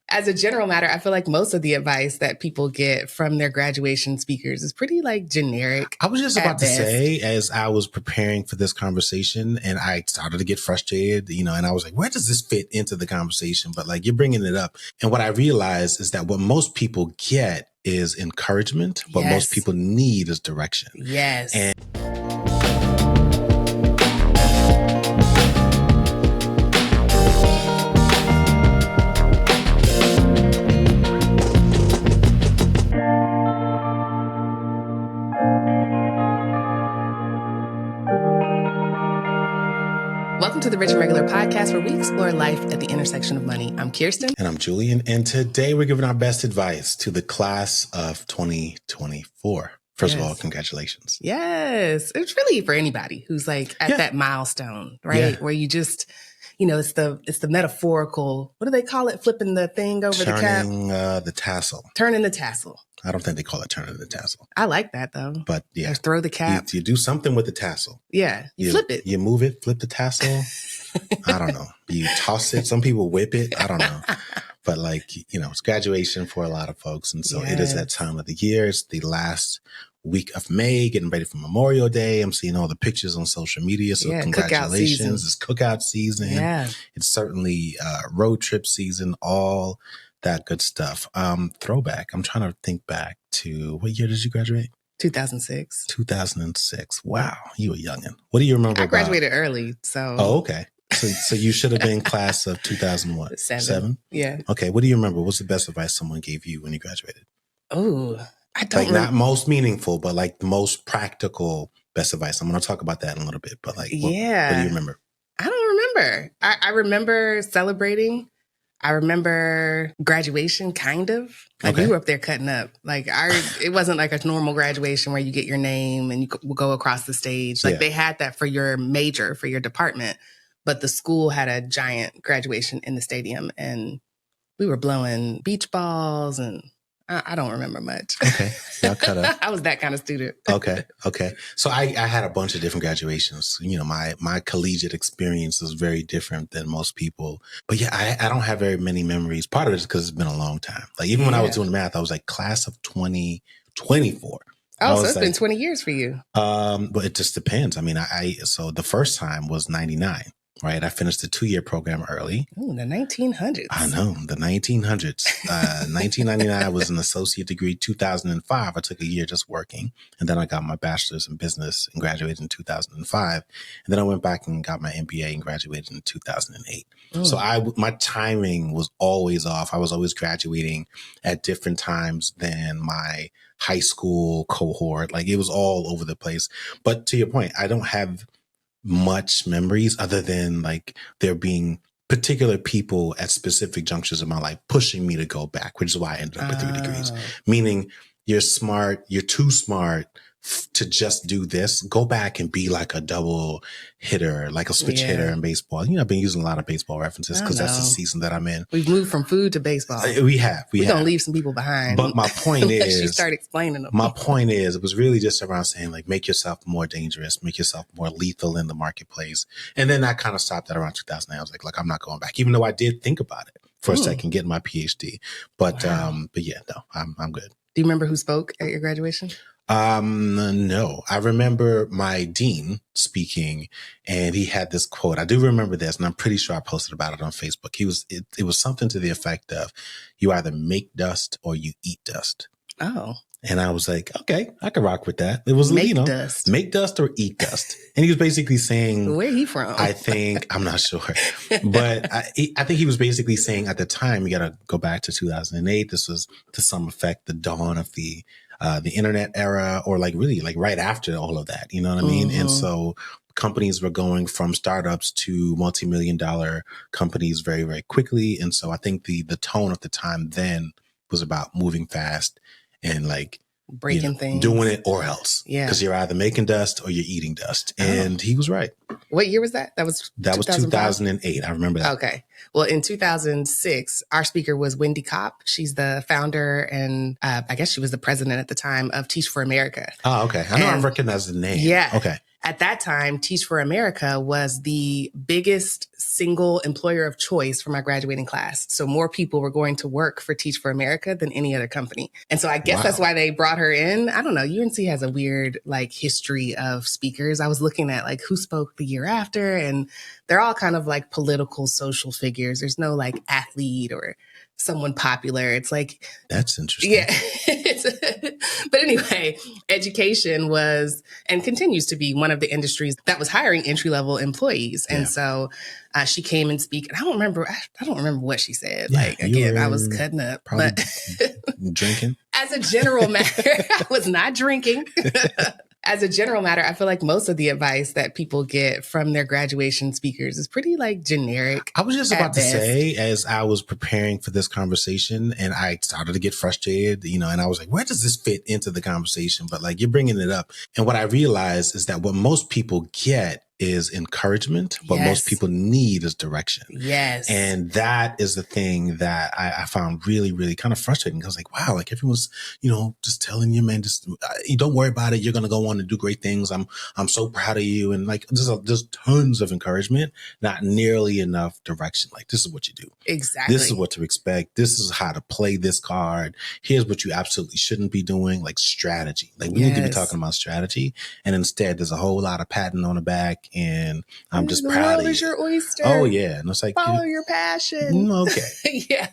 As a general matter, I feel like most of the advice that people get from their graduation speakers is pretty like generic. I was just about to say, as I was preparing for this conversation and I started to get frustrated, and I was like, where does this fit into the conversation? But like, you're bringing it up. And what I realized is that what most people get is encouragement. What most people need is direction. Yes. And welcome to the Rich and Regular podcast, where we explore life at the intersection of money. I'm Kirsten. And I'm Julian. And today we're giving our best advice to the class of 2024. First of all, congratulations. Yes. It's really for anybody who's like at that milestone, right? Where you just, it's the metaphorical, what do they call it? Flipping the thing over the cap? Turning the tassel. Turning the tassel. I don't think they call it turning the tassel. I like that though. But yeah. Or throw the cap. You do something with the tassel. Yeah. You flip it. You move it, flip the tassel. I don't know. You toss it. Some people whip it. I don't know. But it's graduation for a lot of folks. And so it is that time of the year. It's the last week of May, getting ready for Memorial Day. I'm seeing all the pictures on social media. So congratulations. It's cookout season. Yeah. It's certainly road trip season, all that good stuff. Throwback. I'm trying to think back to what year did you graduate? 2006. 2006. Wow. You were youngin'. What do you remember I graduated early, so. Oh, okay. So you should have been class of 2001. Seven? Yeah. Okay. What do you remember? What's the best advice someone gave you when you graduated? Oh, I don't not most meaningful, but like the most practical best advice. I'm going to talk about that in a little bit, but what do you remember? I don't remember. I remember celebrating. I remember graduation, kind of. Like we were up there cutting up. It wasn't like a normal graduation where you get your name and you go across the stage. They had that for your major, for your department. But the school had a giant graduation in the stadium and we were blowing beach balls and I don't remember much. Okay. Y'all cut up. I was that kind of student. Okay. So I had a bunch of different graduations. My collegiate experience is very different than most people. But yeah, I don't have very many memories. Part of it is because it's been a long time. Even when I was doing math, I was like class of 2024. Oh, so it's been 20 years for you. But it just depends. So the first time was 99. Right. I finished the 2-year program early. Ooh, the 1900s. I know, the 1900s. 1999, I was an associate degree. 2005, I took a year just working. And then I got my bachelor's in business and graduated in 2005. And then I went back and got my MBA and graduated in 2008. Ooh. So my timing was always off. I was always graduating at different times than my high school cohort. It was all over the place. But to your point, I don't have much memories other than there being particular people at specific junctures of my life pushing me to go back, which is why I ended up with 3 degrees. Meaning you're smart, you're too smart to just do this. Go back and be like a double hitter, like a switch hitter in baseball. I've been using a lot of baseball references because that's the season that I'm in. We've moved from food to baseball. We have. We're going to leave some people behind. But my point is, you start explaining them. My point is, it was really just around saying make yourself more dangerous, make yourself more lethal in the marketplace. And then I kind of stopped at around 2009. I was like, I'm not going back, even though I did think about it for a second, getting my PhD. But yeah, no, I'm good. Do you remember who spoke at your graduation? No, I remember my dean speaking and he had this quote. I do remember this and I'm pretty sure I posted about it on Facebook. It was something to the effect of, you either make dust or you eat dust. Oh. And I was like, okay, I can rock with that. It was, dust. Make dust or eat dust. And he was basically saying, where he from? I'm not sure, but I think he was basically saying at the time, you got to go back to 2008. This was to some effect the dawn of the internet era, or really right after all of that, you know what I mean? And so companies were going from startups to multi-million-dollar companies very, very quickly. And so I think the tone of the time then was about moving fast and breaking things, doing it or else. Yeah. Because you're either making dust or you're eating dust. And he was right. What year was that? That was 2008. I remember that. Okay. Well, in 2006, our speaker was Wendy Kopp. She's the founder and I guess she was the president at the time of Teach for America. Oh, okay. I know I recognize the name. Yeah. Okay. At that time, Teach for America was the biggest single employer of choice for my graduating class. So more people were going to work for Teach for America than any other company. And so I guess that's why they brought her in. I don't know. UNC has a weird like history of speakers. I was looking at like who spoke the year after, and they're all kind of like political, social figures. There's no like athlete or someone popular. It's like, that's interesting. Yeah. But anyway, education was and continues to be one of the industries that was hiring entry-level employees. And so she came and speak. And I don't remember what she said. Yeah, like, again, I was cutting up. But drinking. As a general matter, I was not drinking. As a general matter, I feel like most of the advice that people get from their graduation speakers is pretty like generic. I was just about to say, as I was preparing for this conversation and I started to get frustrated, and I was like, where does this fit into the conversation? But like, you're bringing it up. And what I realized is that what most people get is encouragement. What most people need is direction. Yes. And that is the thing that I found really, really kind of frustrating. I was like, wow, like everyone's, just telling you, man, just you don't worry about it. You're going to go on and do great things. I'm so proud of you. And like, there's tons of encouragement, not nearly enough direction. Like, this is what you do. Exactly. This is what to expect. This is how to play this card. Here's what you absolutely shouldn't be doing. Like strategy. Like we need to be talking about strategy. And instead there's a whole lot of patting on the back. And I'm just proud of you. The world is your oyster. Oh, yeah. And it's like, follow your passion. Okay. Yeah.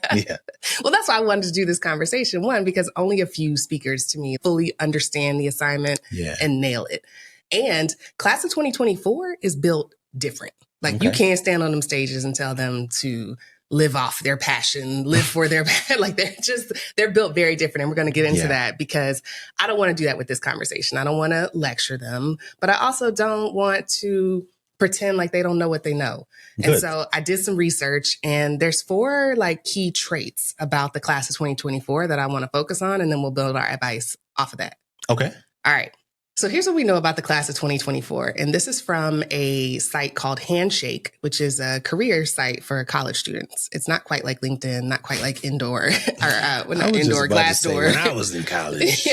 Well, that's why I wanted to do this conversation. One, because only a few speakers to me fully understand the assignment and nail it. And class of 2024 is built different. Like you can't stand on them stages and tell them to live off their passion, live for their like they're built very different. And we're going to get into that because I don't want to do that with this conversation. I don't want to lecture them, but I also don't want to pretend like they don't know what they know. Good. And so I did some research and there's 4 like key traits about the class of 2024 that I want to focus on. And then we'll build our advice off of that. Okay. All right. So here's what we know about the class of 2024. And this is from a site called Handshake, which is a career site for college students. It's not quite like LinkedIn, not quite like Indoor or not Indoor, Glassdoor. When I was in college.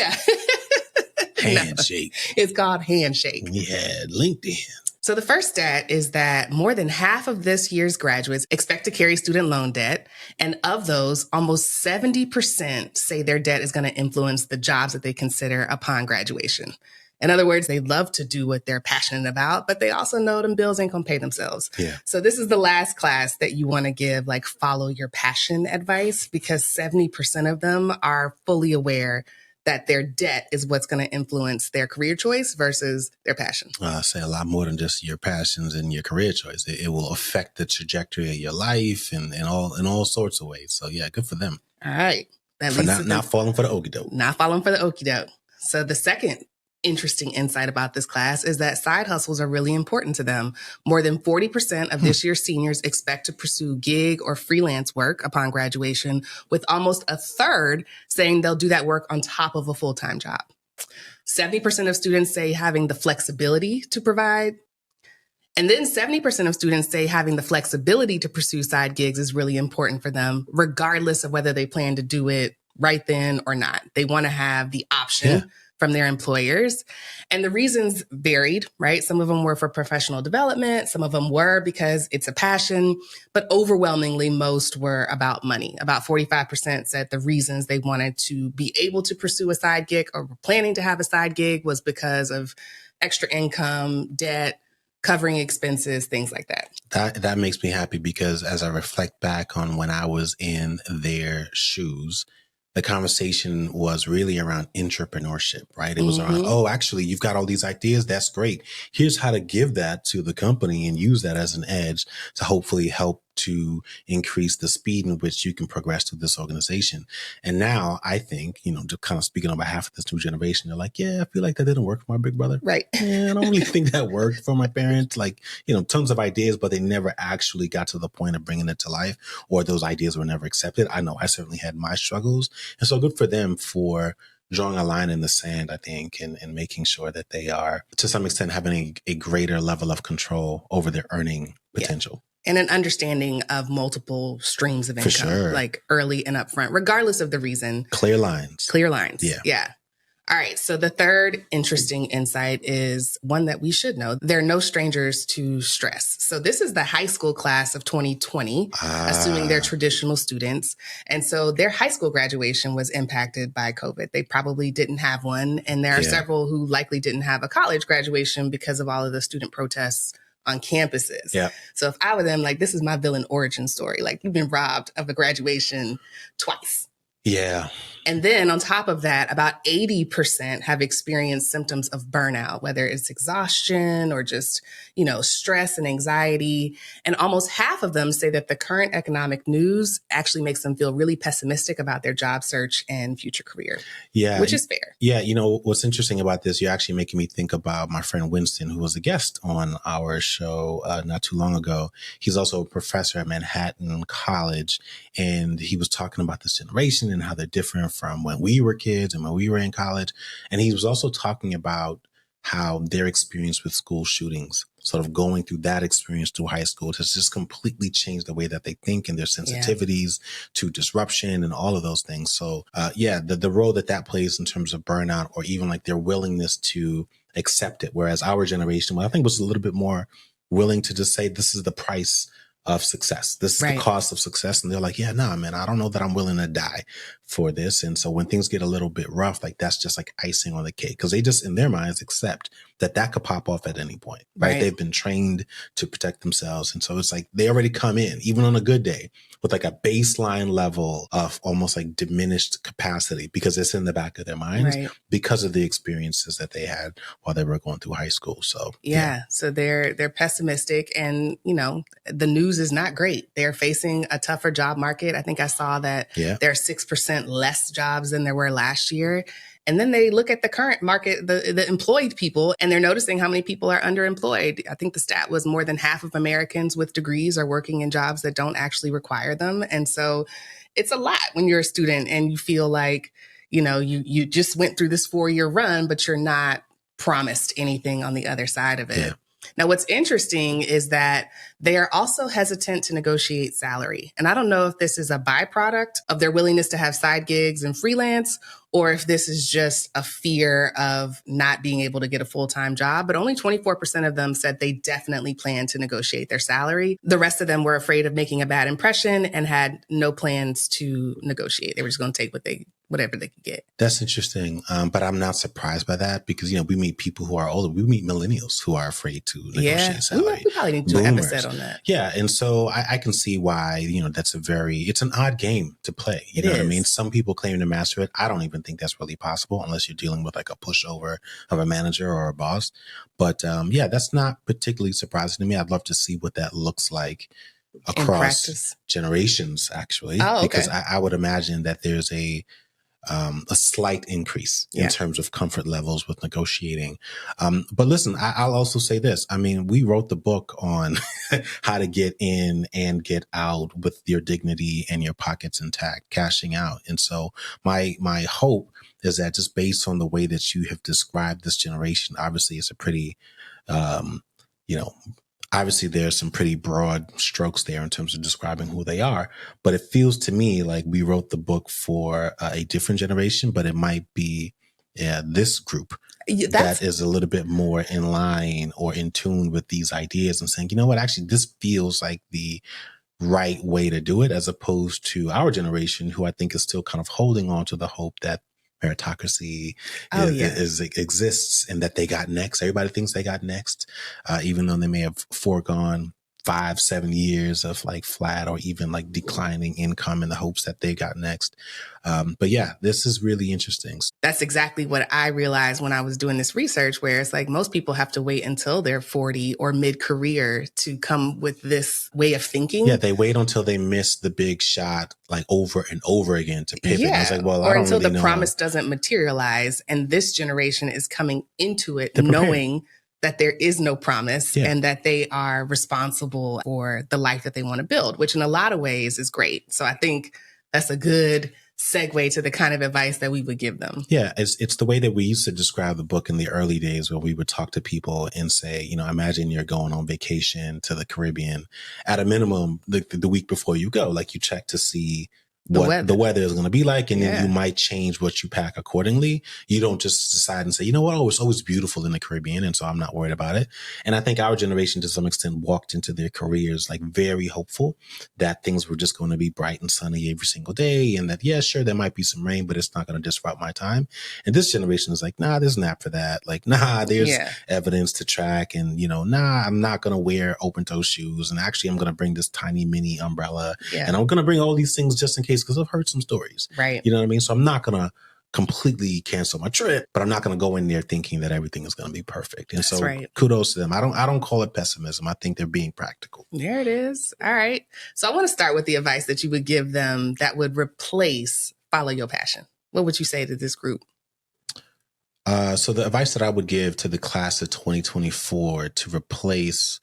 Handshake. No, it's called Handshake. Yeah, LinkedIn. So the first stat is that more than half of this year's graduates expect to carry student loan debt. And of those, almost 70% say their debt is going to influence the jobs that they consider upon graduation. In other words, they love to do what they're passionate about, but they also know them bills ain't gonna pay themselves. Yeah. So this is the last class that you want to give like follow your passion advice because 70% of them are fully aware that their debt is what's going to influence their career choice versus their passion. I say a lot more than just your passions and your career choice. It will affect the trajectory of your life and all sorts of ways. So yeah, good for them. All right. Not falling for the okie doke. Not falling for the okie doke. So the second interesting insight about this class is that side hustles are really important to them. More than 40% of this year's seniors expect to pursue gig or freelance work upon graduation, with almost a third saying they'll do that work on top of a full-time job. 70% of students say having the flexibility to provide. And then 70% of students say having the flexibility to pursue side gigs is really important for them, regardless of whether they plan to do it right then or not. They want to have the option from their employers. And the reasons varied, right? Some of them were for professional development. Some of them were because it's a passion, but overwhelmingly most were about money. About 45% said the reasons they wanted to be able to pursue a side gig or were planning to have a side gig was because of extra income, debt, covering expenses, things like that. That makes me happy because as I reflect back on when I was in their shoes, the conversation was really around entrepreneurship, right? It was around, oh, actually, you've got all these ideas. That's great. Here's how to give that to the company and use that as an edge to hopefully help to increase the speed in which you can progress through this organization. And now I think, just kind of speaking on behalf of this new generation, they're like, yeah, I feel like that didn't work for my big brother. Right. Yeah, I don't really think that worked for my parents. Like, tons of ideas, but they never actually got to the point of bringing it to life, or those ideas were never accepted. I know I certainly had my struggles. And so good for them for drawing a line in the sand, I think, and making sure that they are, to some extent, having a greater level of control over their earning potential. And an understanding of multiple streams of income, like early and upfront, regardless of the reason. Clear lines. Yeah. All right. So the third interesting insight is one that we should know. They're no strangers to stress. So this is the high school class of 2020, assuming they're traditional students. And so their high school graduation was impacted by COVID. They probably didn't have one. And there are several who likely didn't have a college graduation because of all of the student protests on campuses. Yeah. So if I were them, like, this is my villain origin story. Like, you've been robbed of a graduation twice. Yeah. And then on top of that, about 80% have experienced symptoms of burnout, whether it's exhaustion or just, stress and anxiety. And almost half of them say that the current economic news actually makes them feel really pessimistic about their job search and future career. Yeah. Which is fair. Yeah. What's interesting about this, you're actually making me think about my friend Winston, who was a guest on our show not too long ago. He's also a professor at Manhattan College, and he was talking about this generation and how they're different from when we were kids and when we were in college. And he was also talking about how their experience with school shootings, sort of going through that experience through high school, has just completely changed the way that they think and their sensitivities to disruption and all of those things. So, the role that plays in terms of burnout, or even like their willingness to accept it. Whereas our generation, I think, was a little bit more willing to just say, this is the price of success. This is the cost of success. And they're like, yeah, nah, man, I don't know that I'm willing to die for this. And so when things get a little bit rough, like, that's just like icing on the cake, because they just, in their minds, accept that could pop off at any point, right? They've been trained to protect themselves. And so it's like they already come in, even on a good day, with like a baseline level of almost like diminished capacity, because it's in the back of their minds because of the experiences that they had while they were going through high school. So so they're pessimistic, and the news is not great. They're facing a tougher job market. I think I saw that there are 6% less jobs than there were last year. And then they look at the current market, the employed people, and they're noticing how many people are underemployed. I think the stat was more than half of Americans with degrees are working in jobs that don't actually require them. And so it's a lot when you're a student and you feel like, you just went through this 4-year run, but you're not promised anything on the other side of it. Yeah. Now, what's interesting is that they are also hesitant to negotiate salary. And I don't know if this is a byproduct of their willingness to have side gigs and freelance, or if this is just a fear of not being able to get a full-time job. But only 24% of them said they definitely plan to negotiate their salary. The rest of them were afraid of making a bad impression and had no plans to negotiate. They were just going to take whatever they could get. That's interesting. But I'm not surprised by that, because, we meet people who are older. We meet millennials who are afraid to negotiate salary. We probably need to do an episode on that. Yeah. And so I can see why, it's an odd game to play. You know what I mean? Some people claim to master it. I don't even think that's really possible unless you're dealing with like a pushover of a manager or a boss. But that's not particularly surprising to me. I'd love to see what that looks like across generations, actually, because I would imagine that there's a slight increase in terms of comfort levels with negotiating. But listen, I'll also say this. I mean, we wrote the book on how to get in and get out with your dignity and your pockets intact, cashing out. And so my hope is that, just based on the way that you have described this generation, obviously it's a pretty, obviously there's some pretty broad strokes there in terms of describing who they are, but it feels to me like we wrote the book for a different generation, but it might be this group that is a little bit more in line or in tune with these ideas and saying, you know what, actually this feels like the right way to do it, as opposed to our generation, who I think is still kind of holding on to the hope that meritocracy exists and that they got next. Everybody thinks they got next, even though they may have foregone 5-7 years of like flat or even like declining income in the hopes that they got next. But this is really interesting. That's exactly what I realized when I was doing this research, where it's like most people have to wait until they're 40 or mid-career to come with this way of thinking. Yeah, they wait until they miss the big shot like over and over again to pivot. Yeah. I was like, well, or I don't until really the know. promise doesn't materialize. And this generation is coming into it knowing that there is no promise and that they are responsible for the life that they want to build, which in a lot of ways is great. So I think that's a good segue to the kind of advice that we would give them. Yeah, it's the way that we used to describe the book in the early days, where we would talk to people and say, imagine you're going on vacation to the Caribbean. At a minimum, the week before you go, like, you check to see what the weather is going to be like. And then you might change what you pack accordingly. You don't just decide and say, you know what? Oh, it's always beautiful in the Caribbean. And so I'm not worried about it. And I think our generation to some extent walked into their careers like very hopeful that things were just going to be bright and sunny every single day. And that, yeah, sure, there might be some rain, but it's not going to disrupt my time. And this generation is like, nah, there's an app for that. Like, nah, there's evidence to track. And, you know, nah, I'm not going to wear open toe shoes. And actually, I'm going to bring this tiny mini umbrella. And I'm going to bring all these things just in case, because I've heard some stories. Right. You know what I mean? So I'm not going to completely cancel my trip, but I'm not going to go in there thinking that everything is going to be perfect. And so kudos to them. I don't call it pessimism. I think they're being practical. There it is. All right. So I want to start with the advice that you would give them that would replace follow your passion. What would you say to this group? So the advice that I would give to the class of 2024 to replace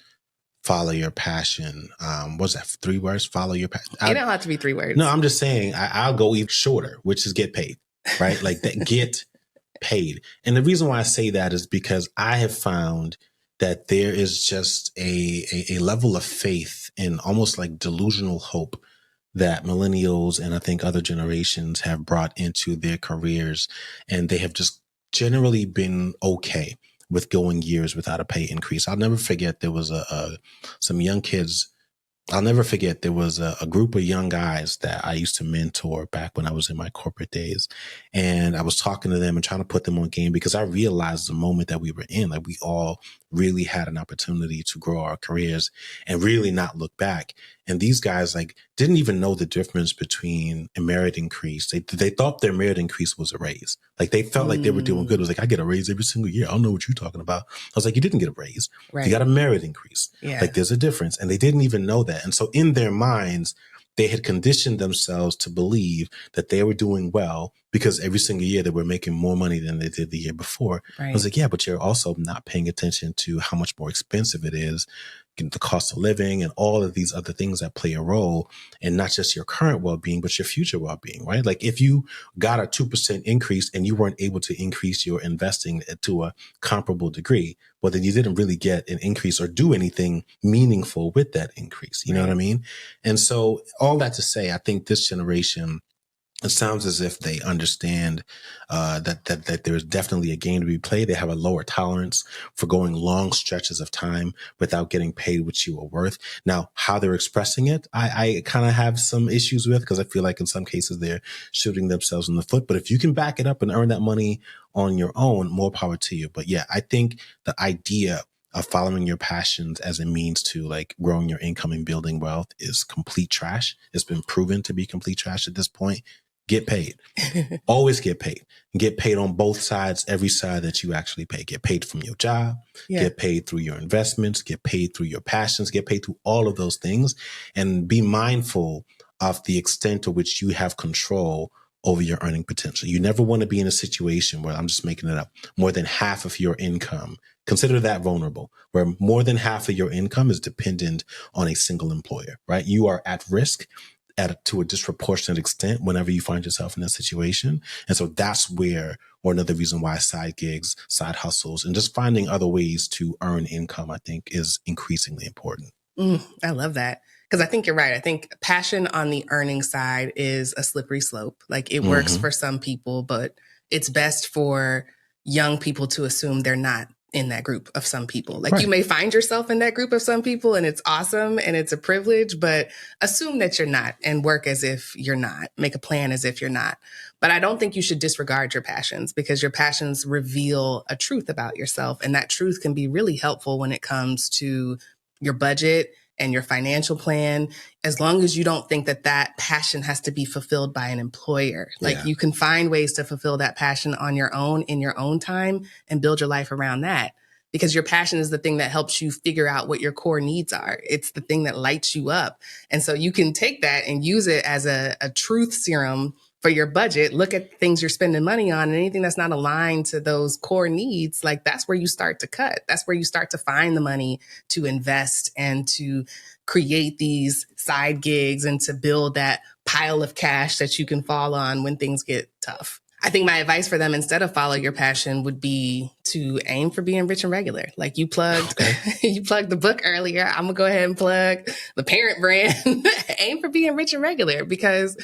follow your passion. What's that? 3 words? Follow your passion. It don't have to be 3 words. No, I'm just saying I'll go even shorter, which is get paid, right? Like that, get paid. And the reason why I say that is because I have found that there is just a level of faith and almost like delusional hope that millennials and I think other generations have brought into their careers. And they have just generally been okay with going years without a pay increase. I'll never forget there was some young kids. I'll never forget there was a group of young guys that I used to mentor back when I was in my corporate days. And I was talking to them and trying to put them on game because I realized the moment that we were in, like we all really had an opportunity to grow our careers and really not look back. And these guys like didn't even know the difference between a merit increase. They thought their merit increase was a raise. Like they felt like they were doing good. It was like, I get a raise every single year. I don't know what you're talking about. I was like, you didn't get a raise. Right. You got a merit increase. Yeah. Like there's a difference. And they didn't even know that. And so in their minds, they had conditioned themselves to believe that they were doing well because every single year they were making more money than they did the year before. Right. I was like, yeah, but you're also not paying attention to how much more expensive it is, the cost of living and all of these other things that play a role in not just your current well-being, but your future well-being, right? Like if you got a 2% increase and you weren't able to increase your investing to a comparable degree, well, then you didn't really get an increase or do anything meaningful with that increase. You know what I mean? And so all that to say, I think this generation, it sounds as if they understand that there's definitely a game to be played. They have a lower tolerance for going long stretches of time without getting paid what you are worth. Now, how they're expressing it, I kind of have some issues with because I feel like in some cases they're shooting themselves in the foot. But if you can back it up and earn that money on your own, more power to you. But yeah, I think the idea of following your passions as a means to like growing your income and building wealth is complete trash. It's been proven to be complete trash at this point. Get paid. Always get paid. And get paid on both sides, every side that you actually pay. Get paid from your job, get paid through your investments, get paid through your passions, get paid through all of those things. And be mindful of the extent to which you have control over your earning potential. You never want to be in a situation where, I'm just making it up, more than half of your income, consider that vulnerable, where more than half of your income is dependent on a single employer, right? You are at risk to a disproportionate extent whenever you find yourself in that situation. And so that's where, or another reason why side gigs, side hustles, and just finding other ways to earn income, I think is increasingly important. I love that. Because I think you're right. I think passion on the earning side is a slippery slope. Like it works for some people, but it's best for young people to assume they're not in that group of some people. Like you may find yourself in that group of some people and it's awesome and it's a privilege, but assume that you're not and work as if you're not. Make a plan as if you're not. But I don't think you should disregard your passions because your passions reveal a truth about yourself. And that truth can be really helpful when it comes to your budget and your financial plan, as long as you don't think that that passion has to be fulfilled by an employer. Like you can find ways to fulfill that passion on your own in your own time and build your life around that. Because your passion is the thing that helps you figure out what your core needs are. It's the thing that lights you up. And so you can take that and use it as a truth serum for your budget. Look at things you're spending money on and anything that's not aligned to those core needs. Like that's where you start to cut. That's where you start to find the money to invest and to create these side gigs and to build that pile of cash that you can fall on when things get tough. I think my advice for them instead of follow your passion would be to aim for being rich and regular. Like you plugged, you plugged the book earlier. I'm gonna go ahead and plug the parent brand. Aim for being rich and regular because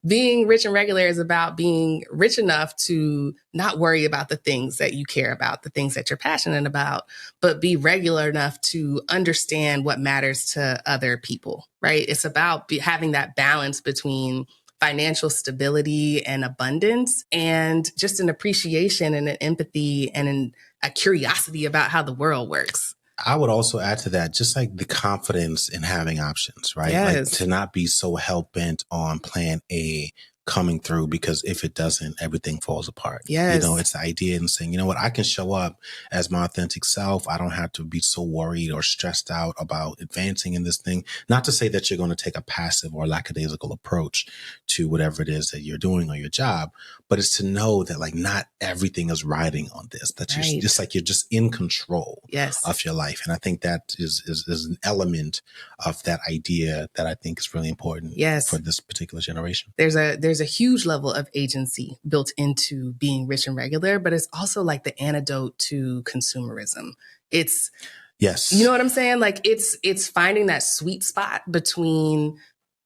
being rich and regular is about being rich enough to not worry about the things that you care about, the things that you're passionate about, but be regular enough to understand what matters to other people, right? It's about having that balance between financial stability and abundance, and just an appreciation and an empathy and a curiosity about how the world works. I would also add to that, just like the confidence in having options, right? Yes. Like to not be so hell-bent on plan A coming through, because if it doesn't, everything falls apart. Yes. You know, it's the idea in saying, you know what, I can show up as my authentic self. I don't have to be so worried or stressed out about advancing in this thing. Not to say that you're going to take a passive or lackadaisical approach to whatever it is that you're doing or your job, but it's to know that like not everything is riding on this, that Right. you're just like, you're just in control Yes. of your life. And I think that is an element of that idea that I think is really important. Yes. For this particular generation. There's a huge level of agency built into being rich and regular, but it's also like the antidote to consumerism. It's, yes, you know what I'm saying? Like it's finding that sweet spot between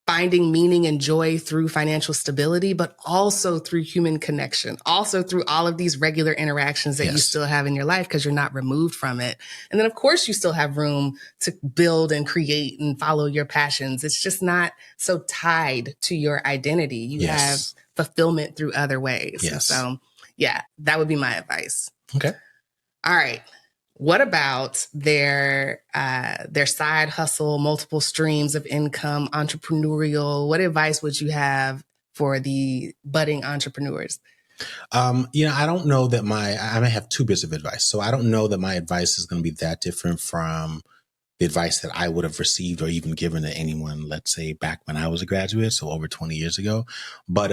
finding meaning and joy through financial stability, but also through human connection, also through all of these regular interactions that you still have in your life because you're not removed from it. And then, of course, you still have room to build and create and follow your passions. It's just not so tied to your identity. You have fulfillment through other ways. Yes. And so, yeah, that would be my advice. Okay. All right. What about their side hustle, multiple streams of income, entrepreneurial? What advice would you have for the budding entrepreneurs? I don't know that I may have two bits of advice. So I don't know that my advice is going to be that different from the advice that I would have received or even given to anyone, let's say back when I was a graduate, so over 20 years ago. But,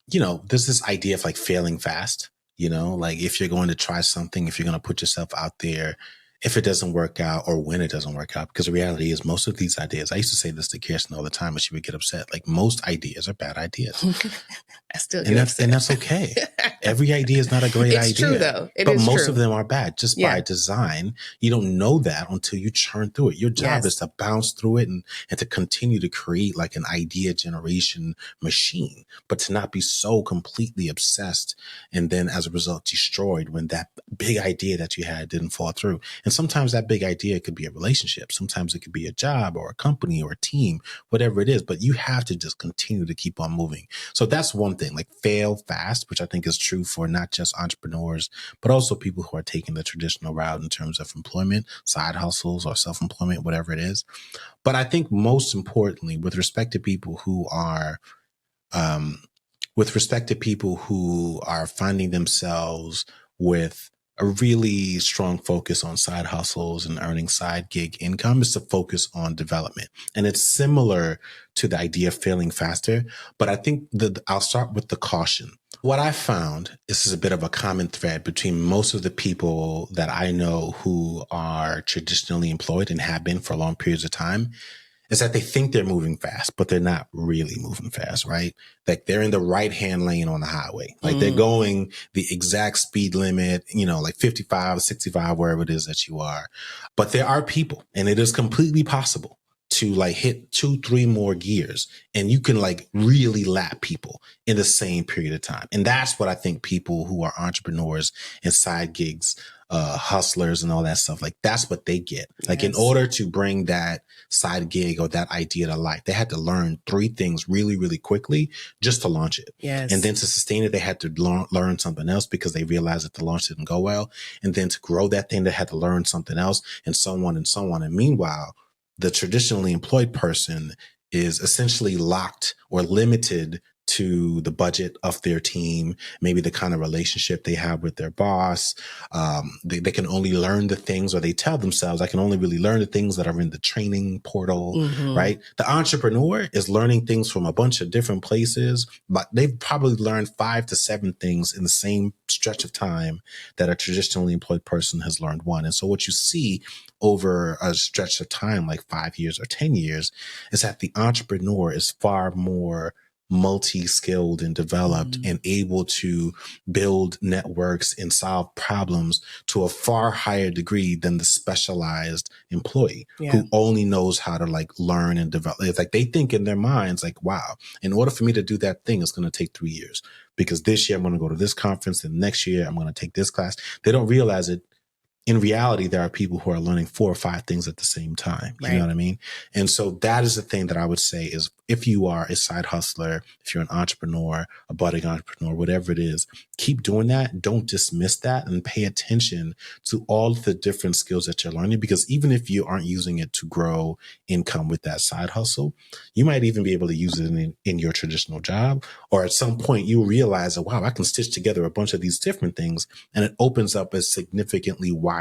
there's this idea of like failing fast. Like if you're going to try something, if you're going to put yourself out there, if it doesn't work out or when it doesn't work out, because the reality is most of these ideas, I used to say this to Kirsten all the time and she would get upset. Like most ideas are bad ideas. I still get upset. And that's okay. Every idea is not a great idea. It's true though. But most of them are bad just by design. You don't know that until you churn through it. Your job is to bounce through it and to continue to create like an idea generation machine, but to not be so completely obsessed and then as a result destroyed when that big idea that you had didn't fall through. And sometimes that big idea could be a relationship. Sometimes it could be a job or a company or a team, whatever it is, but you have to just continue to keep on moving. So that's one thing, like fail fast, which I think is true for not just entrepreneurs, but also people who are taking the traditional route in terms of employment, side hustles or self-employment, whatever it is. But I think most importantly, with respect to people who are finding themselves with a really strong focus on side hustles and earning side gig income, is to focus on development. And it's similar to the idea of failing faster, but I think I'll start with the caution. What I found, this is a bit of a common thread between most of the people that I know who are traditionally employed and have been for long periods of time, is that they think they're moving fast, but they're not really moving fast, right? Like they're in the right-hand lane on the highway. Like they're going the exact speed limit, like 55, 65, wherever it is that you are. But there are people, and it is completely possible to like hit 2-3 more gears and you can like really lap people in the same period of time. And that's what I think people who are entrepreneurs and side gigs, hustlers and all that stuff, like that's what they get. Like in order to bring that side gig or that idea to life, they had to learn 3 things really, really quickly just to launch it. Yes. And then to sustain it, they had to learn something else because they realized that the launch didn't go well. And then to grow that thing, they had to learn something else and so on and so on. And meanwhile, the traditionally employed person is essentially locked or limited to the budget of their team, maybe the kind of relationship they have with their boss. They can only learn the things, or they tell themselves, I can only really learn the things that are in the training portal, right? The entrepreneur is learning things from a bunch of different places, but they've probably learned 5 to 7 things in the same stretch of time that a traditionally employed person has learned one. And so what you see over a stretch of time, like 5 years or 10 years, is that the entrepreneur is far more multi-skilled and developed and able to build networks and solve problems to a far higher degree than the specialized employee who only knows how to like learn and develop. It's like they think in their minds like, wow, in order for me to do that thing, it's going to take 3 years because this year I'm going to go to this conference and next year I'm going to take this class. They don't realize it. In reality, there are people who are learning 4 or 5 things at the same time. You know what I mean? And so that is the thing that I would say is if you are a side hustler, if you're an entrepreneur, a budding entrepreneur, whatever it is, keep doing that. Don't dismiss that and pay attention to all the different skills that you're learning, because even if you aren't using it to grow income with that side hustle, you might even be able to use it in your traditional job. Or at some point you realize that, wow, I can stitch together a bunch of these different things, and it opens up a significantly wider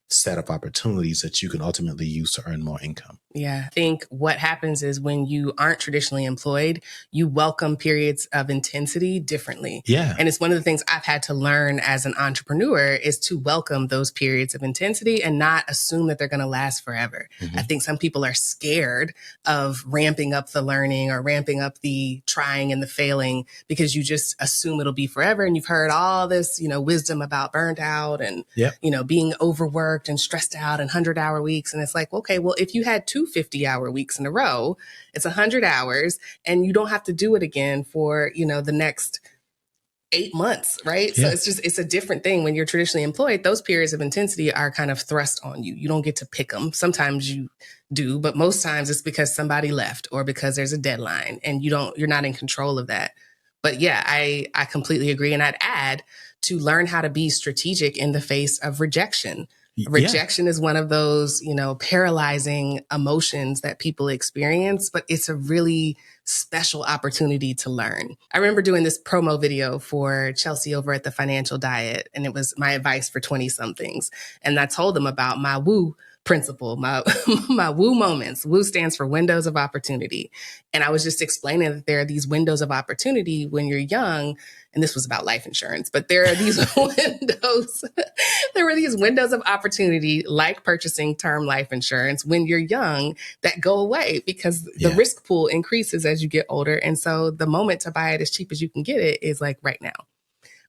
set of opportunities that you can ultimately use to earn more income. Yeah. I think what happens is when you aren't traditionally employed, you welcome periods of intensity differently. Yeah. And it's one of the things I've had to learn as an entrepreneur is to welcome those periods of intensity and not assume that they're going to last forever. I think some people are scared of ramping up the learning or ramping up the trying and the failing because you just assume it'll be forever. And you've heard all this, wisdom about burnt out and, being overworked and stressed out and 100-hour weeks. And it's like, okay, well, if you had 2 50-hour weeks in a row, it's 100 hours and you don't have to do it again for, the next 8 months, right? Yeah. So it's a different thing when you're traditionally employed. Those periods of intensity are kind of thrust on you. You don't get to pick them. Sometimes you do, but most times it's because somebody left or because there's a deadline and you're not in control of that. But yeah, I completely agree. And I'd add to learn how to be strategic in the face of rejection. Rejection is one of those, paralyzing emotions that people experience, but it's a really special opportunity to learn. I remember doing this promo video for Chelsea over at the Financial Diet, and it was my advice for 20 somethings. And I told them about my WOO principle, my WOO moments. WOO stands for windows of opportunity. And I was just explaining that there are these windows of opportunity when you're young. And this was about life insurance, but there are these windows. There were these windows of opportunity, like purchasing term life insurance when you're young, that go away because the risk pool increases as you get older. And so the moment to buy it as cheap as you can get it is like right now.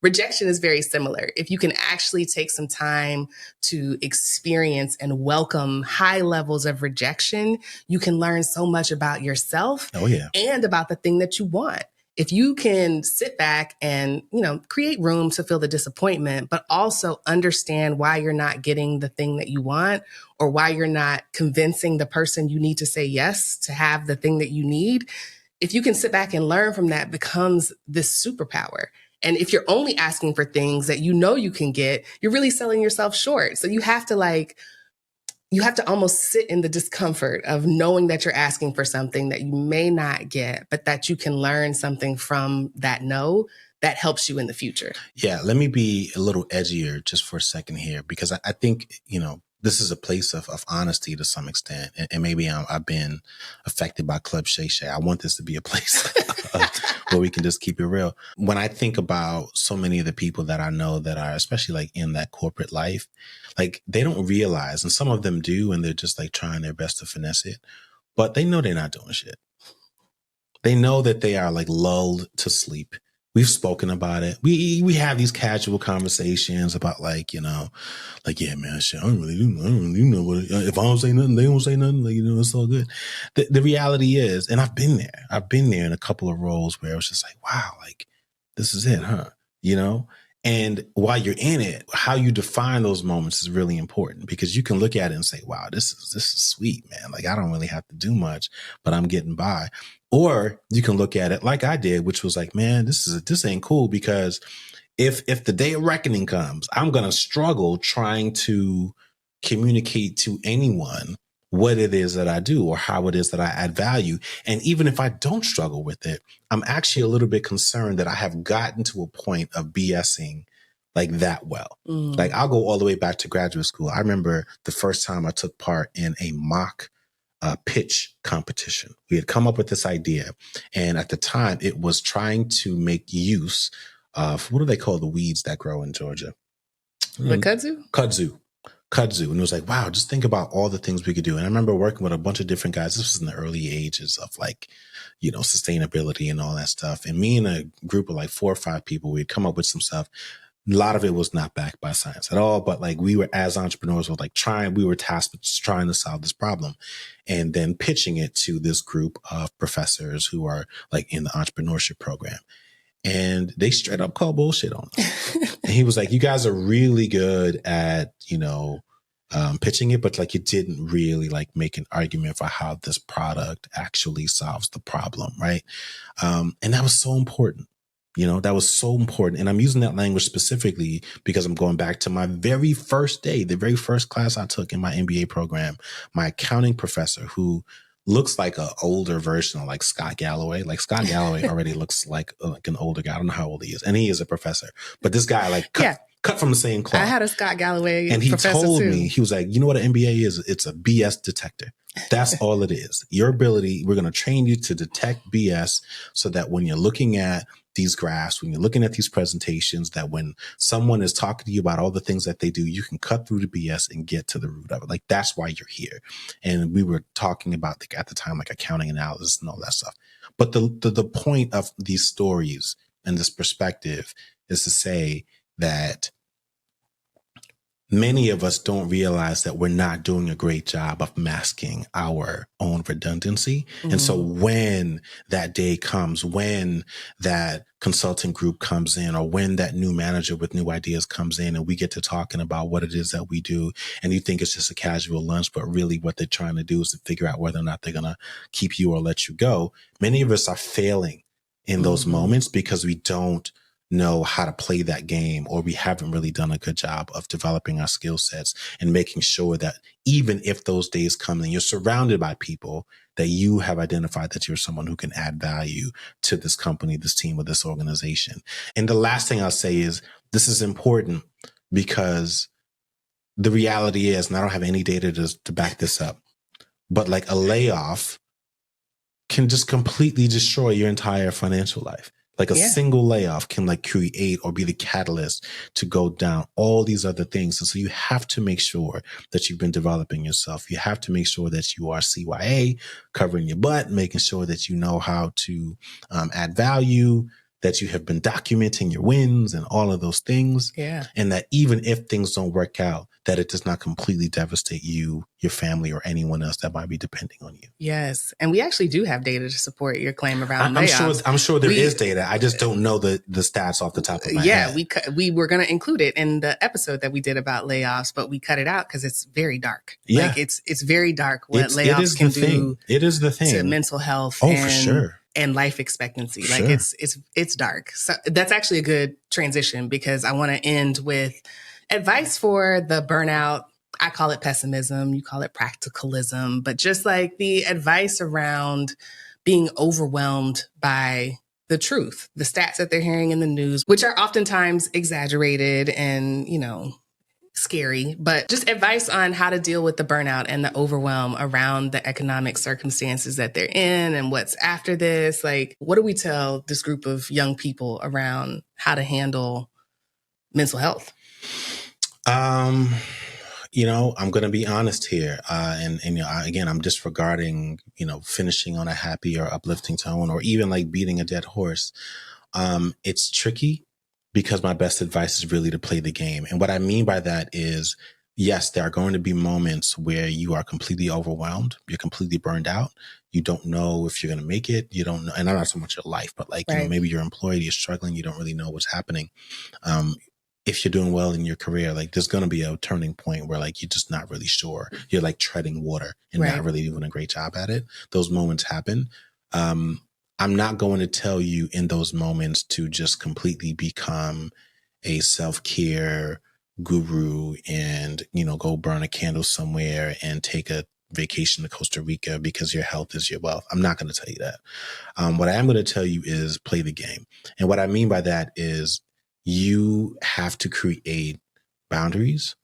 Rejection is very similar. If you can actually take some time to experience and welcome high levels of rejection, you can learn so much about yourself and about the thing that you want. If you can sit back and, create room to feel the disappointment, but also understand why you're not getting the thing that you want or why you're not convincing the person you need to say yes to have the thing that you need, if you can sit back and learn from that, becomes this superpower. And if you're only asking for things that you can get, you're really selling yourself short. So you have to almost sit in the discomfort of knowing that you're asking for something that you may not get, but that you can learn something from that no that helps you in the future. Yeah, let me be a little edgier just for a second here, because I think, this is a place of honesty to some extent. And maybe I've been affected by Club Shay Shay. I want this to be a place where we can just keep it real. When I think about so many of the people that I know that are, especially like in that corporate life, like they don't realize, and some of them do, and they're just like trying their best to finesse it, but they know they're not doing shit. They know that they are like lulled to sleep. We've spoken about it. We have these casual conversations about like, yeah, man, shit, I don't really know what if I don't say nothing, they don't say nothing. Like, it's all good. The reality is, and I've been there in a couple of roles where it was just like, wow, like this is it, huh? And while you're in it, how you define those moments is really important, because you can look at it and say, wow, this is sweet, man. Like I don't really have to do much, but I'm getting by. Or you can look at it like I did, which was like, man, this ain't cool, because if the day of reckoning comes, I'm going to struggle trying to communicate to anyone what it is that I do or how it is that I add value. And even if I don't struggle with it, I'm actually a little bit concerned that I have gotten to a point of BSing like that well. Like I'll go all the way back to graduate school. I remember the first time I took part in a mock pitch competition. We had come up with this idea. And at the time it was trying to make use of, what do they call the weeds that grow in Georgia? The kudzu? Kudzu. kudzu. And it was like, wow, just think about all the things we could do. And I remember working with a bunch of different guys. This was in the early ages of like, sustainability and all that stuff. And me and a group of like 4 or 5 people, we'd come up with some stuff. A lot of it was not backed by science at all, but like we were, as entrepreneurs, we were tasked with just trying to solve this problem and then pitching it to this group of professors who are like in the entrepreneurship program. And they straight up called bullshit on us. And he was like, you guys are really good at, pitching it, but like you didn't really like make an argument for how this product actually solves the problem. Right. And that was so important. That was so important. And I'm using that language specifically because I'm going back to my very first day, the very first class I took in my MBA program, my accounting professor, who looks like an older version of like Scott Galloway. Like Scott Galloway already looks like an older guy. I don't know how old he is. And he is a professor. But this guy like cut from the same cloth. I had a Scott Galloway and he told too. me, he was like, you know what an MBA is? It's a BS detector. That's all it is. Your ability, we're going to train you to detect BS so that when you're looking at these graphs, when you're looking at these presentations, that when someone is talking to you about all the things that they do, you can cut through the BS and get to the root of it. Like, that's why you're here. And we were talking about, like, at the time, like accounting analysis and all that stuff. But the point of these stories and this perspective is to say that many of us don't realize that we're not doing a great job of masking our own redundancy. Mm-hmm. And so when that day comes, when that consulting group comes in, or when that new manager with new ideas comes in and we get to talking about what it is that we do, and you think it's just a casual lunch, but really what they're trying to do is to figure out whether or not they're going to keep you or let you go. Many of us are failing in those moments because we don't know how to play that game, or we haven't really done a good job of developing our skill sets and making sure that even if those days come and you're surrounded by people that you have identified that you're someone who can add value to this company, this team, or this organization. And the last thing I'll say is this is important because the reality is, and I don't have any data to back this up, but like a layoff can just completely destroy your entire financial life. Like a single layoff can like create or be the catalyst to go down all these other things. And so you have to make sure that you've been developing yourself. You have to make sure that you are CYA, covering your butt, making sure that you know how to add value, that you have been documenting your wins and all of those things. Yeah. And that even if things don't work out, that it does not completely devastate you, your family, or anyone else that might be depending on you. Yes. And we actually do have data to support your claim around layoffs. I'm sure there is data. I just don't know the stats off the top of my head. Yeah, we were going to include it in the episode that we did about layoffs, but we cut it out because it's very dark. Yeah. Like it's very dark what layoffs can do. It is the thing. To mental health. Oh, for sure. And life expectancy. Sure. Like it's dark. So that's actually a good transition because I want to end with advice for the burnout. I call it pessimism. You call it practicalism, but just like the advice around being overwhelmed by the truth, the stats that they're hearing in the news, which are oftentimes exaggerated and, scary, but just advice on how to deal with the burnout and the overwhelm around the economic circumstances that they're in and what's after this. Like, what do we tell this group of young people around how to handle mental health? I'm going to be honest here. Again, I'm disregarding, finishing on a happy or uplifting tone or even like beating a dead horse. It's tricky because my best advice is really to play the game. And what I mean by that is, yes, there are going to be moments where you are completely overwhelmed. You're completely burned out. You don't know if you're going to make it. You don't know. And not so much your life, but like, maybe you're employed, you're struggling. You don't really know what's happening. If you're doing well in your career, like there's going to be a turning point where like, you're just not really sure. You're like treading water and not really doing a great job at it. Those moments happen. I'm not going to tell you in those moments to just completely become a self-care guru and, go burn a candle somewhere and take a vacation to Costa Rica because your health is your wealth. I'm not going to tell you that. What I am going to tell you is play the game. And what I mean by that is you have to create boundaries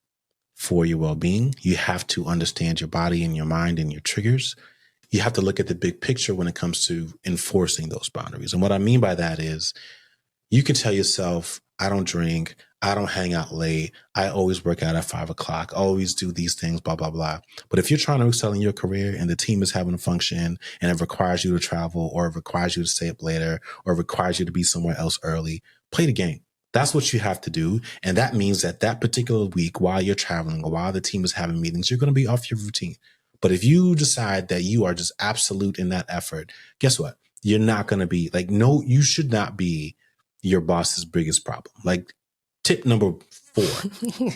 for your well-being. You have to understand your body and your mind and your triggers. You have to look at the big picture when it comes to enforcing those boundaries. And what I mean by that is you can tell yourself, I don't drink. I don't hang out late. I always work out at 5 o'clock. I always do these things, blah, blah, blah. But if you're trying to excel in your career and the team is having a function and it requires you to travel or it requires you to stay up later or it requires you to be somewhere else early, play the game. That's what you have to do. And that means that that particular week, while you're traveling or while the team is having meetings, you're going to be off your routine. But if you decide that you are just absolute in that effort, guess what? You're not going to be like, no, you should not be your boss's biggest problem. Like tip number 4,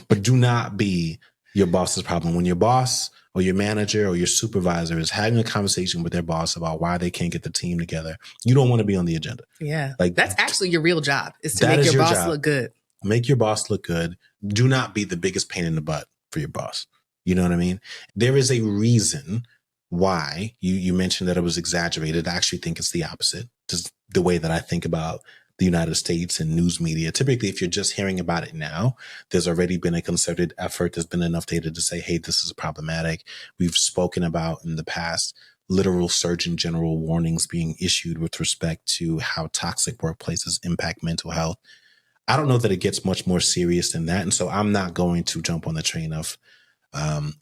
but do not be your boss's problem. When your boss or your manager or your supervisor is having a conversation with their boss about why they can't get the team together, you don't want to be on the agenda. Yeah. Like that's actually your real job, is to make your boss look good. Make your boss look good. Do not be the biggest pain in the butt for your boss. You know what I mean? There is a reason why you mentioned that it was exaggerated. I actually think it's the opposite. Just the way that I think about the United States and news media. Typically, if you're just hearing about it now, there's already been a concerted effort. There's been enough data to say, hey, this is problematic. We've spoken about in the past literal Surgeon General warnings being issued with respect to how toxic workplaces impact mental health. I don't know that it gets much more serious than that. And so I'm not going to jump on the train of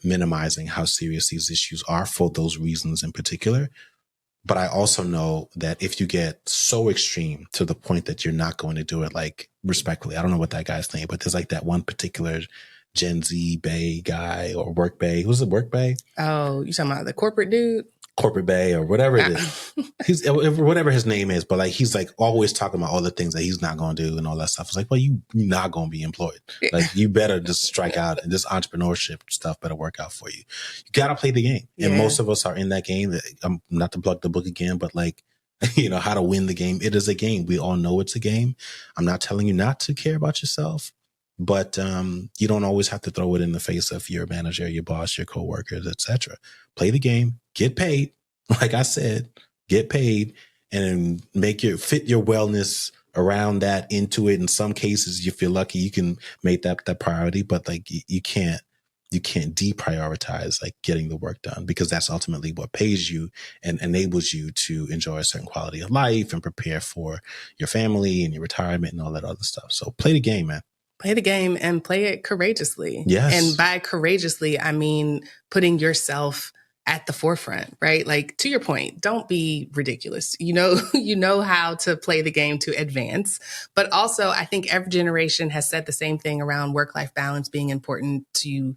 minimizing how serious these issues are for those reasons in particular. But I also know that if you get so extreme to the point that you're not going to do it, like respectfully, I don't know what that guy's name, but there's like that one particular Gen Z Bay guy or Work Bay. Who's it, Work Bay? Oh, you talking about the corporate dude? Corporate Bay or whatever it is. He's whatever his name is, but like he's like always talking about all the things that he's not going to do and all that stuff. It's like, well, you're not going to be employed. Like you better just strike out, and this entrepreneurship stuff better work out for you. You got to play the game. Yeah. And most of us are in that game. I'm not to plug the book again, but like, you know, how to win the game. It is a game. We all know it's a game. I'm not telling you not to care about yourself, but you don't always have to throw it in the face of your manager, your boss, your coworkers, etc. Play the game, get paid. Like I said, get paid and fit your wellness around that into it. In some cases, if you're lucky, you can make that priority, but like you can't deprioritize like getting the work done, because that's ultimately what pays you and enables you to enjoy a certain quality of life and prepare for your family and your retirement and all that other stuff. So play the game, man. Play the game and play it courageously. Yes. And by courageously, I mean putting yourself at the forefront, right? Like to your point, don't be ridiculous. You know how to play the game to advance. But also, I think every generation has said the same thing around work-life balance being important to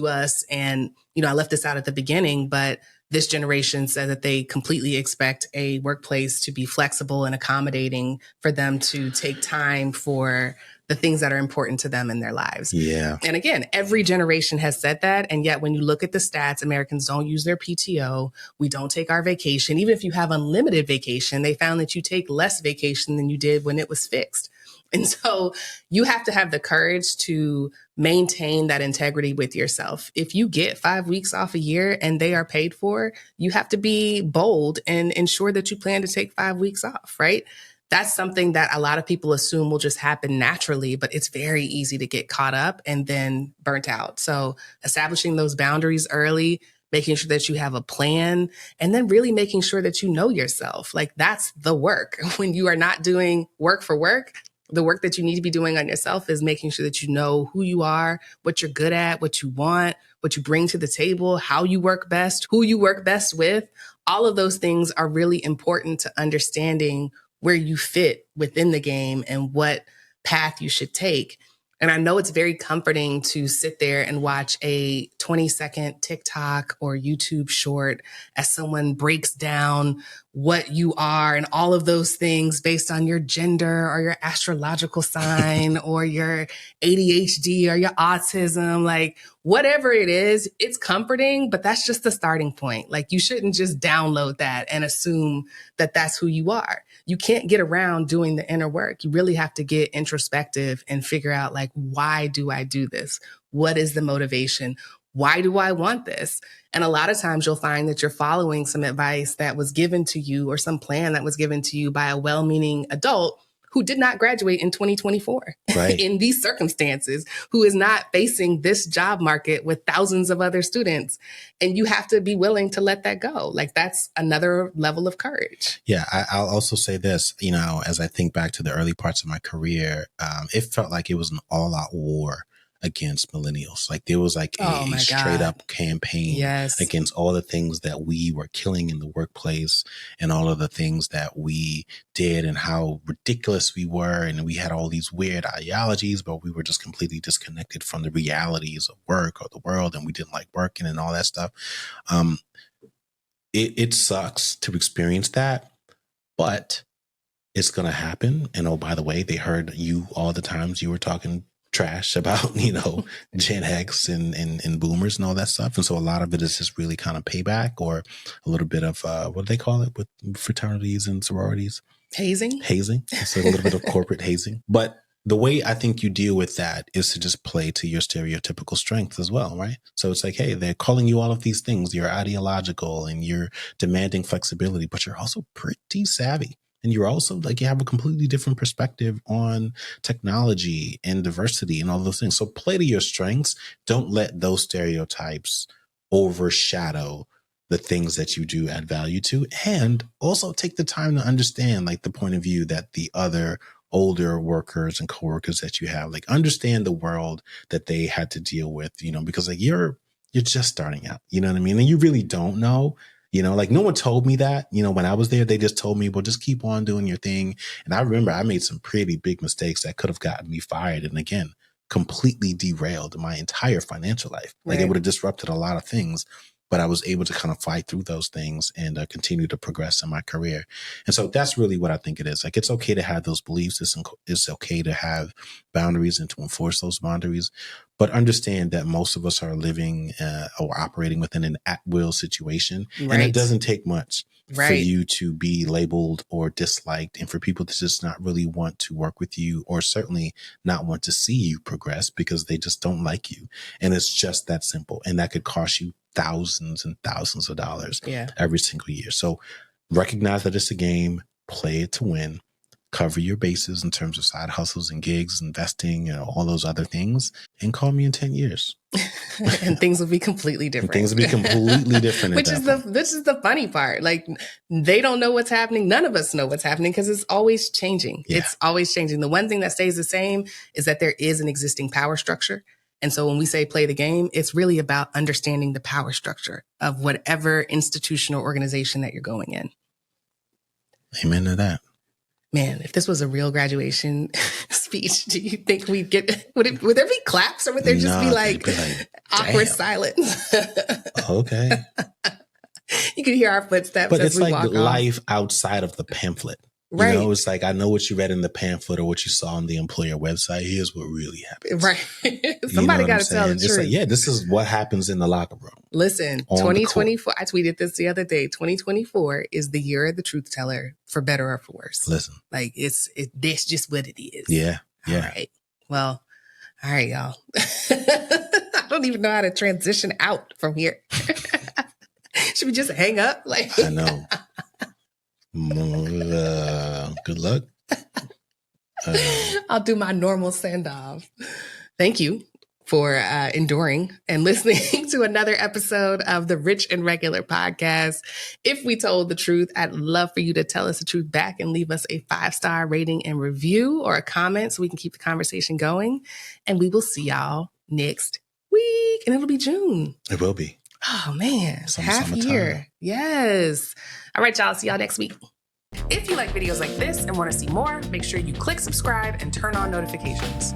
us. And, you know, I left this out at the beginning, but this generation said that they completely expect a workplace to be flexible and accommodating for them to take time for the things that are important to them in their lives. Yeah. And again, every generation has said that. And yet when you look at the stats, Americans don't use their PTO. We don't take our vacation. Even if you have unlimited vacation, they found that you take less vacation than you did when it was fixed. And so you have to have the courage to maintain that integrity with yourself. If you get 5 weeks off a year and they are paid for, you have to be bold and ensure that you plan to take 5 weeks off, right? That's something that a lot of people assume will just happen naturally, but it's very easy to get caught up and then burnt out. So establishing those boundaries early, making sure that you have a plan, and then really making sure that you know yourself. Like that's the work. When you are not doing work for work, the work that you need to be doing on yourself is making sure that you know who you are, what you're good at, what you want, what you bring to the table, how you work best, who you work best with. All of those things are really important to understanding where you fit within the game and what path you should take. And I know it's very comforting to sit there and watch a 20-second TikTok or YouTube short as someone breaks down what you are and all of those things based on your gender or your astrological sign or your ADHD or your autism, like whatever it is, it's comforting, but that's just the starting point. Like you shouldn't just download that and assume that that's who you are. You can't get around doing the inner work. You really have to get introspective and figure out like, why do I do this? What is the motivation? Why do I want this? And a lot of times you'll find that you're following some advice that was given to you or some plan that was given to you by a well-meaning adult who did not graduate in 2024 right. in these circumstances, who is not facing this job market with thousands of other students. And you have to be willing to let that go. Like, that's another level of courage. Yeah, I'll also say this, you know, as I think back to the early parts of my career, it felt like it was an all-out war against millennials. Like there was like a straight up campaign against all the things that we were killing in the workplace and all of the things that we did and how ridiculous we were. And we had all these weird ideologies, but we were just completely disconnected from the realities of work or the world. And we didn't like working and all that stuff. It sucks to experience that, but it's going to happen. And oh, by the way, they heard you all the times you were talking trash about, you know, Gen X and boomers and all that stuff. And so a lot of it is just really kind of payback or a little bit of, what do they call it with fraternities and sororities? Hazing. So a little bit of corporate hazing. But the way I think you deal with that is to just play to your stereotypical strengths as well, right? So it's like, hey, they're calling you all of these things. You're ideological and you're demanding flexibility, but you're also pretty savvy. And you're also like, you have a completely different perspective on technology and diversity and all those things. So play to your strengths. Don't let those stereotypes overshadow the things that you do add value to. And also take the time to understand like the point of view that the other older workers and coworkers that you have, like understand the world that they had to deal with, you know, because like you're just starting out, you know what I mean? And you really don't know. You know, like no one told me that, you know, when I was there, they just told me, well, just keep on doing your thing. And I remember I made some pretty big mistakes that could have gotten me fired. And again, completely derailed my entire financial life. Like it would have disrupted a lot of things, but I was able to kind of fight through those things and continue to progress in my career. And so that's really what I think it is. Like, it's okay to have those beliefs. It's okay to have boundaries and to enforce those boundaries, but understand that most of us are living or operating within an at-will situation. Right. And it doesn't take much for you to be labeled or disliked and for people to just not really want to work with you or certainly not want to see you progress because they just don't like you. And it's just that simple. And that could cost you thousands and thousands of dollars every single year. So recognize that it's a game, play it to win, cover your bases in terms of side hustles and gigs, investing and all those other things, and call me in 10 years. And things will be completely different. Which is the funny part. Like, they don't know what's happening. None of us know what's happening because it's always changing. Yeah. It's always changing. The one thing that stays the same is that there is an existing power structure. And so when we say play the game, it's really about understanding the power structure of whatever institutional organization that you're going in. Amen to that. Man, if this was a real graduation speech, do you think we'd get, would there be claps or would there just be like awkward silence? Okay. You can hear our footsteps but as it's we like walk life outside of the pamphlet. You know, it's like, I know what you read in the pamphlet or what you saw on the employer website. Here's what really happens. Right. Somebody got to tell the truth. It's like, yeah, this is what happens in the locker room. Listen, 2024, I tweeted this the other day. 2024 is the year of the truth teller, for better or for worse. Listen. Like, that's just what it is. Yeah. Yeah. All right. Well, all right, y'all. I don't even know how to transition out from here. Should we just hang up? Like, I know. Good luck. I'll do my normal send off. Thank you for enduring and listening to another episode of the Rich and Regular podcast. If we told the truth, I'd love for you to tell us the truth back and leave us a 5-star rating and review or a comment so we can keep the conversation going. And we will see y'all next week. And it'll be June. It will be. Oh, man. Half year. Yes. All right, y'all. See y'all next week. If you like videos like this and want to see more, make sure you click subscribe and turn on notifications.